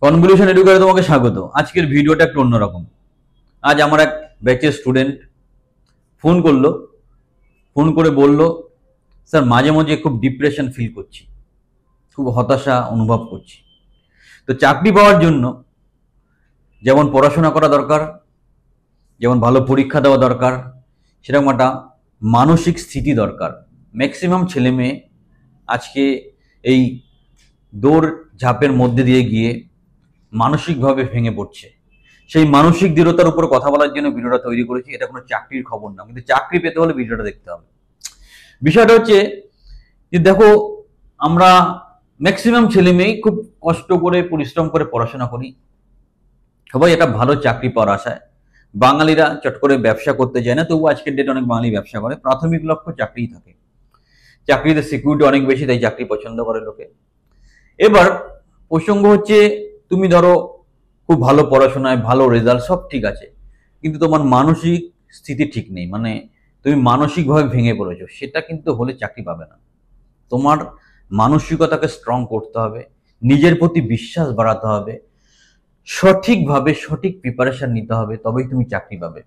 Convolution এডুকেটরে তোমাকে স্বাগত। আজকের ভিডিওটা একটু অন্যরকম। আজ আমার এক ব্যাচের স্টুডেন্ট ফোন করলো, ফোন করে বলল, স্যার মাঝে মাঝে খুব ডিপ্রেশন ফিল করছি, খুব হতাশা অনুভব করছি। তো চাকরি পাওয়ার জন্য যেমন পড়াশোনা করা দরকার, যেমন ভালো পরীক্ষা দেওয়া দরকার, সেরকম একটা মানসিক স্থিতি দরকার। ম্যাক্সিমাম ছেলে মেয়ে আজকে এই দৌড় ঝাঁপের মধ্যে দিয়ে গিয়ে মানসিকভাবে ভেঙে পড়ছে। সেই মানসিক দৃঢ়তার উপর কথা বলার জন্য ভিডিওটা তৈরি করেছি। এটা কোনো চাকরির খবর না, কিন্তু চাকরি পেতে হলে ভিডিওটা দেখতে হবে। বিষয়টা হচ্ছে যে দেখো, আমরা ম্যাক্সিমাম ছেলে মেয়ে খুব কষ্ট করে পরিশ্রম করে পড়াশোনা করি, সবাই একটা ভালো চাকরি পাওয়ার আশায়। বাঙালিরা চট করে ব্যবসা করতে চায় না, তবু আজকের ডেটে অনেক বাঙালি ব্যবসা করে। প্রাথমিক লক্ষ্য চাকরিই থাকে, চাকরিতে সিকিউরিটি অনেক বেশি, তাই চাকরি পছন্দ করে লোকে। এবার প্রসঙ্গ হচ্ছে, তুমি ধরো খুব ভালো পড়াশোনায় ভালো রেজাল্ট সব ঠিক আছে, কিন্তু তোমার মানসিক স্থিতি ঠিক নেই, মানে তুমি মানসিকভাবে ভেঙে পড়েছো, সেটা কিন্তু হলে চাকরি পাবে না। তোমার মানসিকতাকে স্ট্রং করতে হবে, নিজের প্রতি বিশ্বাস বাড়াতে হবে, সঠিকভাবে সঠিক প্রিপারেশন নিতে হবে, তবেই তুমি চাকরি পাবে।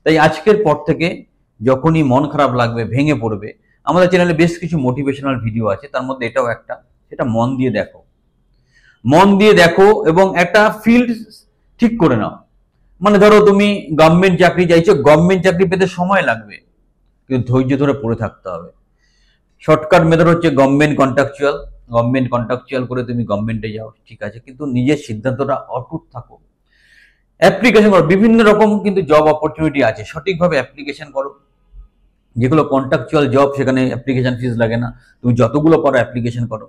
তাই আজকের পর থেকে যখনই মন খারাপ লাগবে, ভেঙে পড়বে, আমাদের চ্যানেলে বেশ কিছু মোটিভেশনাল ভিডিও আছে, তার মধ্যে এটাও একটা। সেটা মন দিয়ে দেখো, মন দিয়ে দেখো এবং একটা ফিল্ড ঠিক করে নাও। মানে ধরো তুমি গভর্নমেন্ট চাকরি চাইছো, গভর্নমেন্ট চাকরি পেতে সময় লাগবে, কিন্তু ধৈর্য ধরে পড়ে থাকতে হবে। শর্টকাট মেথড হচ্ছে গভর্নমেন্ট কন্ট্রাকচুয়াল। গভর্নমেন্ট কন্ট্রাকচুয়াল করে তুমি গভর্নমেন্টে যাও, ঠিক আছে, কিন্তু নিজের সিদ্ধান্তটা অটুট থাকো। অ্যাপ্লিকেশন করো, বিভিন্ন রকম কিন্তু জব অপরচুনিটি আছে, সঠিকভাবে অ্যাপ্লিকেশন করো। যেগুলো কন্ট্রাকচুয়াল জব, সেখানে অ্যাপ্লিকেশন ফিস লাগে না, তুমি যতগুলো পারো অ্যাপ্লিকেশন করো।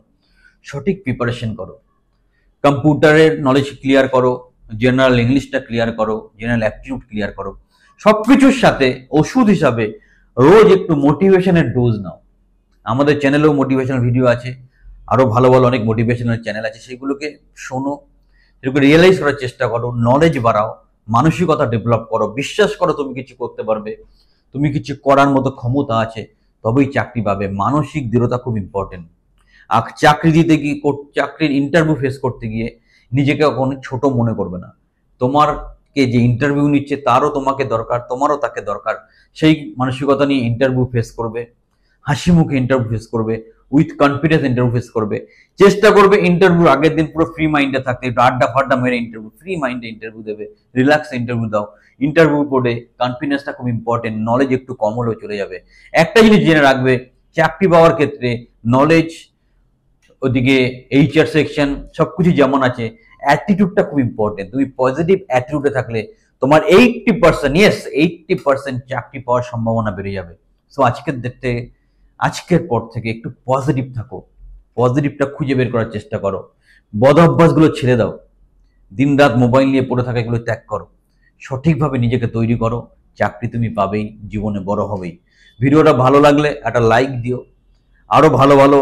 সঠিক প্রিপারেশন করো, কম্পিউটারের নলেজ ক্লিয়ার করো, জেনারেল ইংলিশটা ক্লিয়ার করো, জেনারেল অ্যাপটিটিউড ক্লিয়ার করো। সবকিছুর সাথে ওষুধ হিসাবে রোজ একটু মোটিভেশনের ডোজ নাও। আমাদের চ্যানেলেও মোটিভেশনাল ভিডিও আছে, আরো ভালো ভালো অনেক মোটিভেশনাল চ্যানেল আছে, সেগুলোকে শোনো, সেগুলো রিয়েলাইজ করার চেষ্টা করো, নলেজ বাড়াও, মানসিকতা ডেভেলপ করো, বিশ্বাস করো তুমি কিছু করতে পারবে, তুমি কিছু করার মতো ক্ষমতা আছে, তবেই চাকরি পাবে। মানসিক দৃঢ়তা খুব ইম্পর্টেন্ট। আর চাকরি দিতে গিয়ে, চাকরির ইন্টারভিউ ফেস করতে গিয়ে নিজেকে কখনো ছোট মনে করবে না। তোমারকে যে ইন্টারভিউ নিচ্ছে তারও তোমাকে দরকার, তোমারও তাকে দরকার। সেই মানসিকতা নিয়ে ইন্টারভিউ ফেস করবে, হাসি মুখে ইন্টারভিউ ফেস করবে, উইথ কনফিডেন্স ইন্টারভিউ ফেস করবে। চেষ্টা করবে ইন্টারভিউ আগের দিন পুরো ফ্রি মাইন্ডে থাকতে, একটু আড্ডা ফাড্ডা মেরে ইন্টারভিউ, ফ্রি মাইন্ডে ইন্টারভিউ দেবে, রিল্যাক্স ইন্টারভিউ দাও। ইন্টারভিউ করে কনফিডেন্সটা খুব ইম্পর্টেন্ট, নলেজ একটু কম হলেও চলে যাবে। একটা জিনিস জেনে রাখবে, চাকরি পাওয়ার ক্ষেত্রে নলেজ, ওদিকে এইচআর সেকশন সবকিছু যেমন আছে, অ্যাটিটিউডটা খুব ইম্পর্টেন্ট। তুমি পজিটিভ অ্যাটিটিউডে থাকলে তোমার 80%, ইয়েস 80% চাকরি পাওয়ার সম্ভাবনা বেড়ে যাবে। সো আজকের পর থেকে একটু পজিটিভ থাকো, পজিটিভটা খুঁজে বের করার চেষ্টা করো, বদ অভ্যাসগুলো ছেড়ে দাও, দিন রাত মোবাইল নিয়ে পড়ে থাকা এগুলো ত্যাগ করো, সঠিকভাবে নিজেকে তৈরি করো, চাকরি তুমি পাবেই, জীবনে বড় হবেই। ভিডিওটা ভালো লাগলে একটা লাইক দিও। আরো ভালো ভালো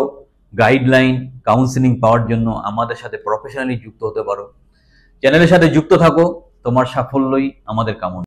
গাইডলাইন, কাউন্সিলিং পাওয়ার জন্য আমাদের সাথে প্রফেশনালি যুক্ত হতে পারো। চ্যানেলের সাথে যুক্ত থাকো, তোমার সাফল্যই আমাদের কামনা।